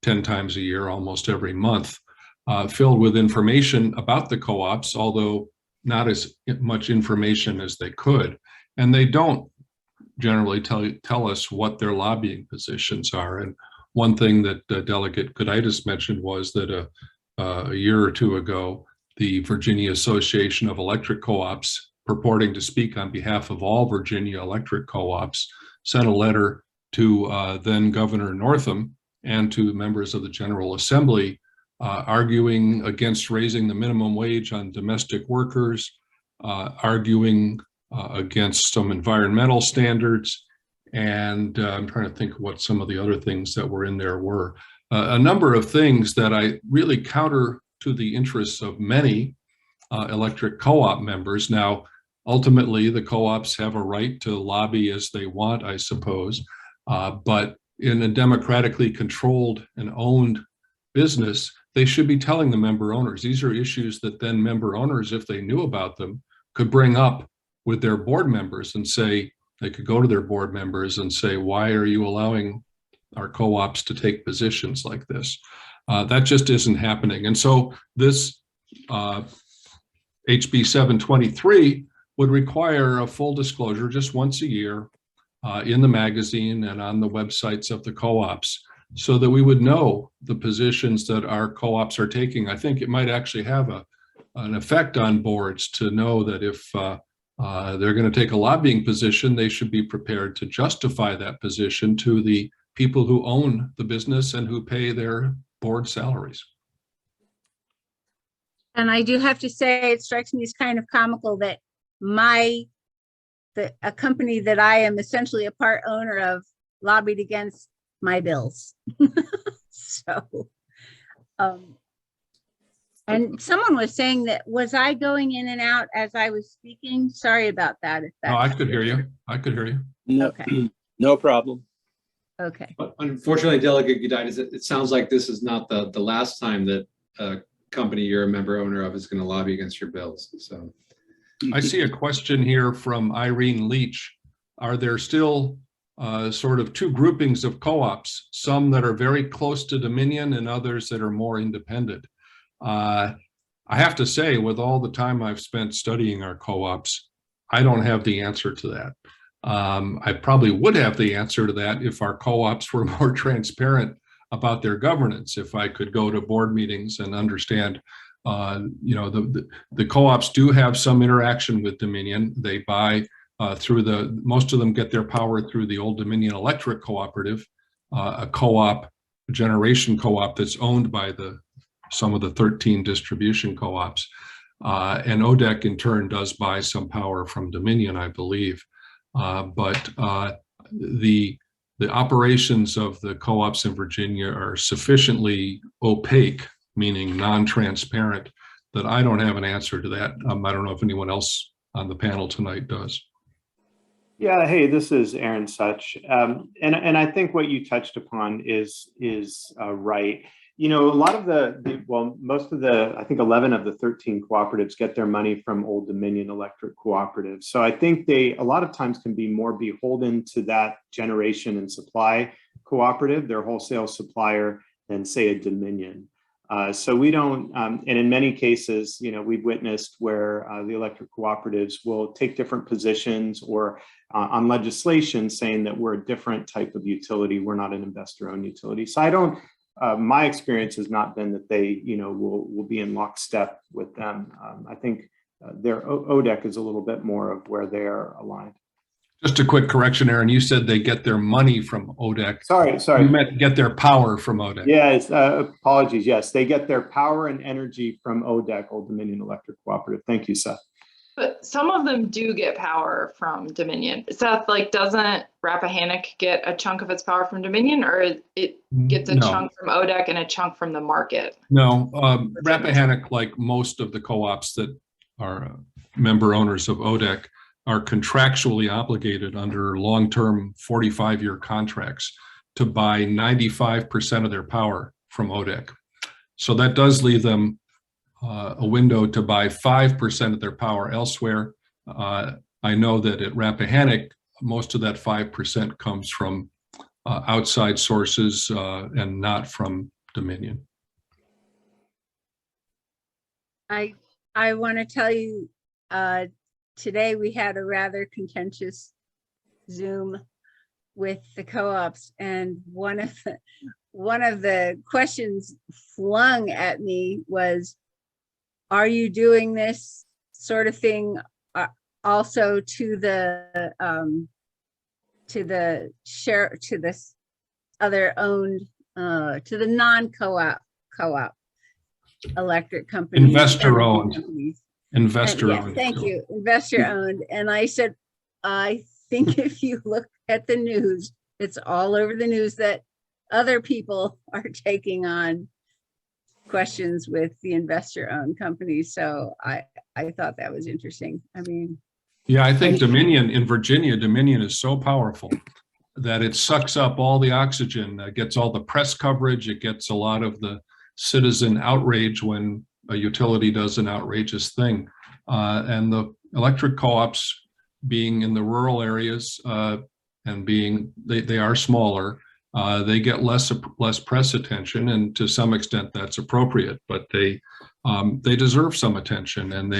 10 times a year, almost every month, filled with information about the co-ops, although not as much information as they could. And they don't generally tell us what their lobbying positions are. And one thing that Delegate Gooditus mentioned was that a year or two ago, the Virginia Association of Electric Co-ops, purporting to speak on behalf of all Virginia electric co-ops, sent a letter to then Governor Northam and to members of the General Assembly, arguing against raising the minimum wage on domestic workers, arguing against some environmental standards, and I'm trying to think what some of the other things that were in there were. A number of things that I really counter to the interests of many electric co-op members. Now, ultimately, the co-ops have a right to lobby as they want, I suppose, but in a democratically controlled and owned business, they should be telling the member owners. These are issues that then member owners, if they knew about them, could bring up with their board members and say, they could go to their board members and say, why are you allowing our co-ops to take positions like this? That just isn't happening. And so this HB 723 would require a full disclosure just once a year in the magazine and on the websites of the co-ops, so that we would know the positions that our co-ops are taking. I think it might actually have an effect on boards to know that if they're going to take a lobbying position, they should be prepared to justify that position to the people who own the business and who pay their board salaries. And I do have to say, it strikes me as kind of comical that a company that I am essentially a part owner of lobbied against my bills. So, and someone was saying that, was I going in and out as I was speaking? Sorry about that. No, I could hear you. I could hear you. No, Okay. no problem. Okay. But unfortunately, Delegate Gooditus, it sounds like this is not the last time that a company you're a member owner of is going to lobby against your bills. So I see a question here from Irene Leach. Are there still sort of two groupings of co-ops, some that are very close to Dominion and others that are more independent? I have to say, with all the time I've spent studying our co-ops, I don't have the answer to that. I probably would have the answer to that if our co-ops were more transparent about their governance, if I could go to board meetings and understand, you know, the co-ops do have some interaction with Dominion. They buy through most of them get their power through the old Dominion Electric Cooperative, a co-op, generation co-op that's owned by some of the 13 distribution co-ops. And ODEC in turn does buy some power from Dominion, I believe. But the operations of the co-ops in Virginia are sufficiently opaque, meaning non-transparent, that I don't have an answer to that. I don't know if anyone else on the panel tonight does. Yeah, hey, this is Aaron Such. And I think what you touched upon is right. You know, a lot of most of I think 11 of the 13 cooperatives get their money from Old Dominion Electric Cooperative. So I think they, a lot of times, can be more beholden to that generation and supply cooperative, their wholesale supplier, than say a Dominion. So we don't, and in many cases, you know, we've witnessed where the electric cooperatives will take different positions or on legislation saying that we're a different type of utility. We're not an investor-owned utility. So I don't, my experience has not been that they, you know, will be in lockstep with them. I think their ODEC is a little bit more of where they're aligned. Just a quick correction, Aaron. You said they get their money from ODEC. Sorry. You meant get their power from ODEC. Yes, apologies. Yes, they get their power and energy from ODEC, Old Dominion Electric Cooperative. Thank you, Seth. But some of them do get power from Dominion. Seth, like, doesn't Rappahannock get a chunk of its power from Dominion, or it gets a chunk from ODEC and a chunk from the market? No, Rappahannock, like most of the co-ops that are member owners of ODEC, are contractually obligated under long-term 45-year contracts to buy 95% of their power from ODEC. So that does leave them a window to buy 5% of their power elsewhere. I know that at Rappahannock, most of that 5% comes from outside sources and not from Dominion. I want to tell you, today we had a rather contentious Zoom with the co-ops, and one of the questions flung at me was, are you doing this sort of thing also to the other owned to the non-co-op electric companies? Investor owned. Investor owned. Thank you. Investor owned. And I said, I think if you look at the news, it's all over the news that other people are taking on questions with the investor owned companies. So I thought that was interesting. I mean, yeah, I think Dominion in Virginia, Dominion is so powerful that it sucks up all the oxygen, gets all the press coverage, it gets a lot of the citizen outrage when a utility does an outrageous thing. And the electric co-ops, being in the rural areas and being, they are smaller, they get less press attention, and to some extent that's appropriate, but they they deserve some attention, and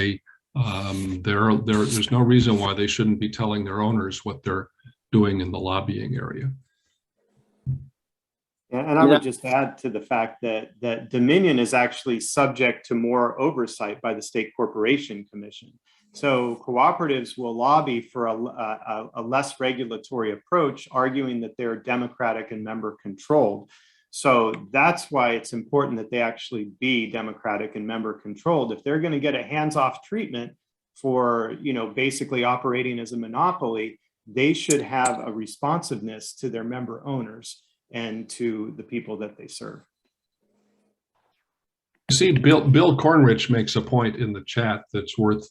there's no reason why they shouldn't be telling their owners what they're doing in the lobbying area. And I would just add to the fact that Dominion is actually subject to more oversight by the State Corporation Commission. So cooperatives will lobby for a less regulatory approach, arguing that they're democratic and member controlled. So that's why it's important that they actually be democratic and member controlled. If they're going to get a hands-off treatment for, basically operating as a monopoly, they should have a responsiveness to their member owners and to the people that they serve. See, Bill Cornrich makes a point in the chat that's worth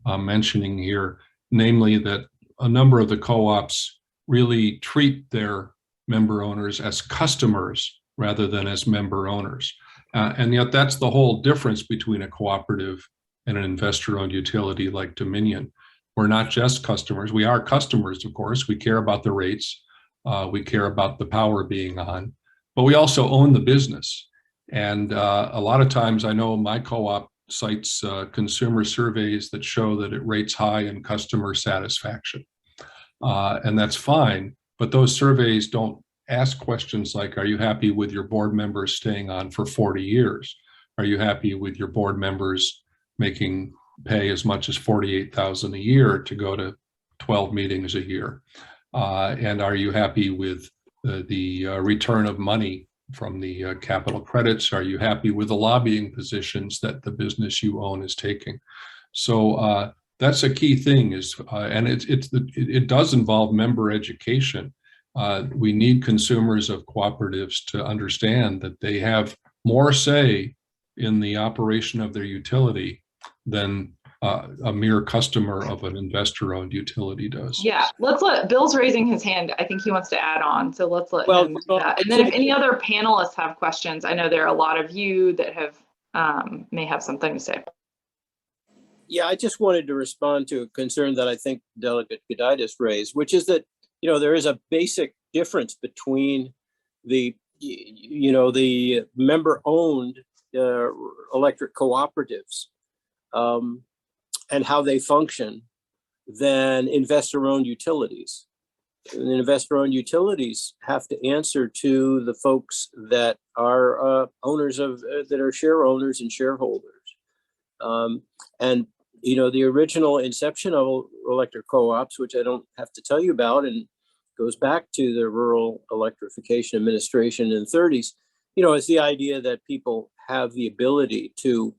mentioning here, namely that a number of the co-ops really treat their member owners as customers rather than as member owners. And yet that's the whole difference between a cooperative and an investor-owned utility like Dominion. We're not just customers. We are customers, of course. We care about the rates. We care about the power being on, but we also own the business. And a lot of times I know my co-op cites consumer surveys that show that it rates high in customer satisfaction. And that's fine, but those surveys don't ask questions like, are you happy with your board members staying on for 40 years? Are you happy with your board members pay as much as $48,000 a year to go to 12 meetings a year? And are you happy with the return of money from the capital credits? Are you happy with the lobbying positions that the business you own is taking? So that's a key thing, and it does involve member education. We need consumers of cooperatives to understand that they have more say in the operation of their utility than a mere customer of an investor-owned utility does. Yeah, Bill's raising his hand. I think he wants to add on, so let's let him do that. And then if any other panelists have questions, I know there are a lot of you that may have something to say. Yeah, I just wanted to respond to a concern that I think Delegate Gooditus raised, which is that, there is a basic difference between the member-owned electric cooperatives and how they function than investor-owned utilities. And investor-owned utilities have to answer to the folks that are that are share owners and shareholders. And the original inception of electric co-ops, which I don't have to tell you about, and goes back to the Rural Electrification Administration in the 30s, is the idea that people have the ability to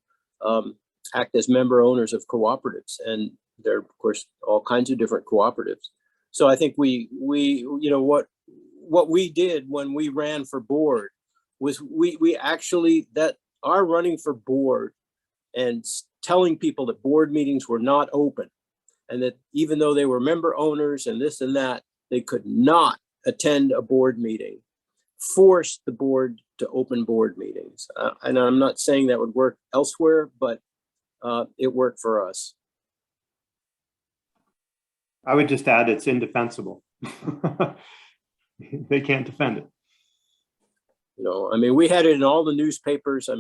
act as member owners of cooperatives, and there are, of course, all kinds of different cooperatives. So I think we what we did when we ran for board was we actually, that our running for board and telling people that board meetings were not open, and that even though they were member owners and this and that, they could not attend a board meeting, forced the board to open board meetings. And I'm not saying that would work elsewhere, but it worked for us. I would just add it's indefensible. They can't defend it. We had it in all the newspapers,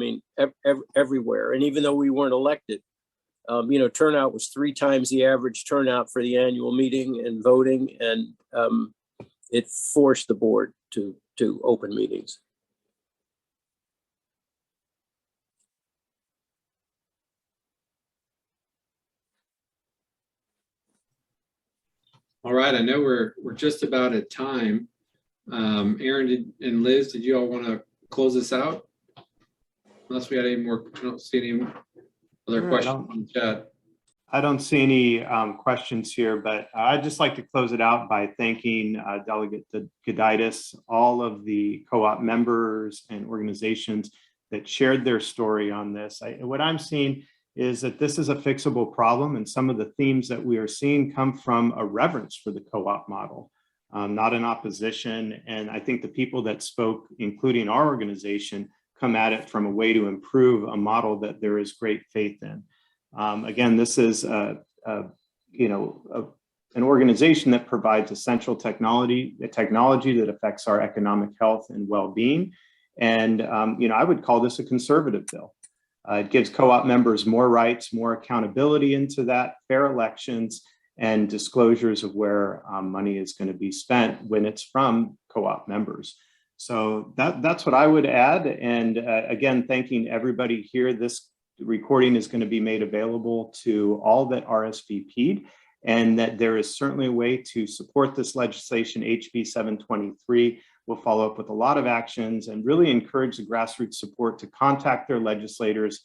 everywhere. And even though we weren't elected, turnout was 3 times the average turnout for the annual meeting and voting. And it forced the board to open meetings. All right, I know we're just about at time. Aaron and Liz, did you all want to close this out? Unless we had any more, I don't see any other questions in the chat. I don't see any questions here, but I'd just like to close it out by thanking Delegate Gooditus, all of the co-op members and organizations that shared their story on this. What I'm seeing is that this is a fixable problem, and some of the themes that we are seeing come from a reverence for the co-op model, not an opposition. And I think the people that spoke, including our organization, come at it from a way to improve a model that there is great faith in. Again, this is an organization that provides essential technology that affects our economic health and well-being. And I would call this a conservative bill. It gives co-op members more rights, more accountability into that, fair elections, and disclosures of where money is going to be spent when it's from co-op members. So that's what I would add. And again, thanking everybody here. This recording is going to be made available to all that RSVP'd, and that there is certainly a way to support this legislation. HB 723 will follow up with a lot of actions and really encourage the grassroots support to contact their legislators.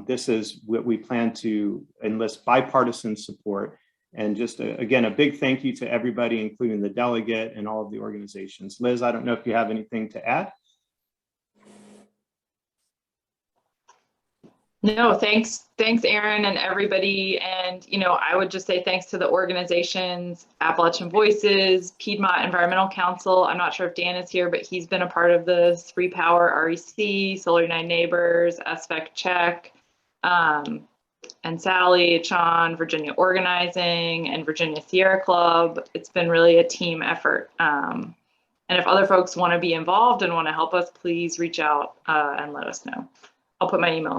This is what we plan to enlist bipartisan support. And just again, a big thank you to everybody, including the delegate and all of the organizations. Liz, I don't know if you have anything to add. No, thanks, Aaron and everybody. And, you know, I would just say thanks to the organizations, Appalachian Voices, Piedmont Environmental Council. I'm not sure if Dan is here, but he's been a part of this, Repower REC, Solar United Neighbors, SVEC Check, and Sally, Sean, Virginia Organizing, and Virginia Sierra Club. It's been really a team effort. And if other folks want to be involved and want to help us, please reach out and let us know. I'll put my email